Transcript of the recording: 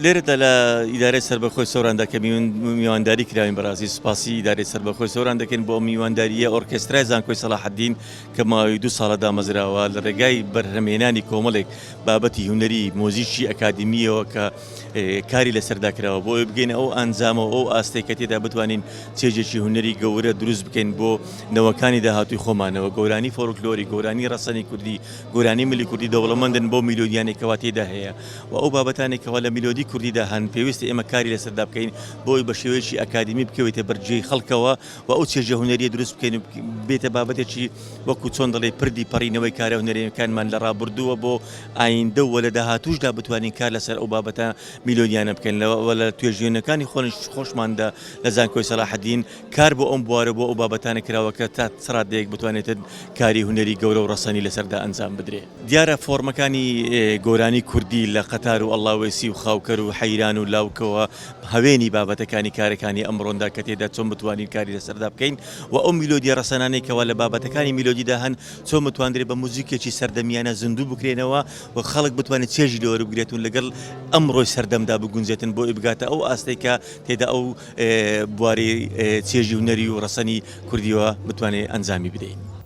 لێرەدا لە ئیدارەی سەربەخۆی سەوراندا کە میوانداری کراوین بەڕاستی سوپاسی ئیدارەی سەربەخۆی سەوران دەکەین بۆ میوانداریە ئۆرکێسترای زانکۆی سەلاحەددین کە ماوەی 2 ساڵە دامەزراوە لە ڕێگای بەرهەمهێنانی کۆمەڵێک بابەتی هونەری مۆزیکی ئەکادمیەوە کە کاری لەسەردا کراوە بۆ بگەین ئەو ئەنجامەوە ئەو ئاستەی کە تێدا بتوانین چێژێکی هونەری گەورە دروست بکەین بۆ نەوەکانی داهاتووی خۆمانەوە گۆرانی فۆلکلۆری گۆرانی ڕەسەنی کوردی گۆرانی ملی کوردی دەوڵەمەندن بۆ میلۆدیانێکەوە تێدا هەیە و ئەو بابەتانێکەوە لە میلۆدی کوردیدا هەن پێویستە ئێمە کاری لەسەردا بکەین بۆی بە شێوەیەکی ئەکادمی بکەوێتە بەرجێی خەڵکەوە و ئەو چێژە هونەریە دروست بکەین و بێتە بابەتێکی وەکو چۆن دەڵێ پردی پەڕینەوەی کارە هونەریەکانمان لە ڕابردووە بۆ ئایندە و لە داهاتووشدا بتوانین کار لەسەر ئەو بابەتە میلۆدیانە بکەین لە توێژینەکانی خۆشماندا لە زانکۆی سەلاحەددین کار بۆ ئەم بوارە بۆ ئەو بابەتانە کراوە کە تا سەراتدەیەک بتوانێتە کاری هونەری گەورە و ڕەسەنی لەسەردا ئەنجام بدرێ. دیارە فۆرمەکانی گۆرانی کوردی لە قەتار و ئەڵاوێسی و خاوکەر و حەیران و لاوکەوە هەوێنی بابەتەکانی کارەکانی ئەمڕۆندا کە تێدا چۆن بتوانین کاری لەسەردا بکەین و ئەو میلۆدیە ڕەسەنانێکەوە لە بابەتەکانی میلۆدیدا هەن چۆن بتوانرێت بە موزیکێکی سەردەمیانە زیندوو بکرێنەوە و خەڵک بتوانێت چێژی لەوەرە بگرێتون لەگەڵ ئەمڕۆی سەردەمدا بگونجێتن بۆ بگاتە ئەو ئاستەی کە تێدا ئەو بواری چێژی هونەری و ڕەسەنی کوردیەوە بتوانێت ئەنجامی بدەین.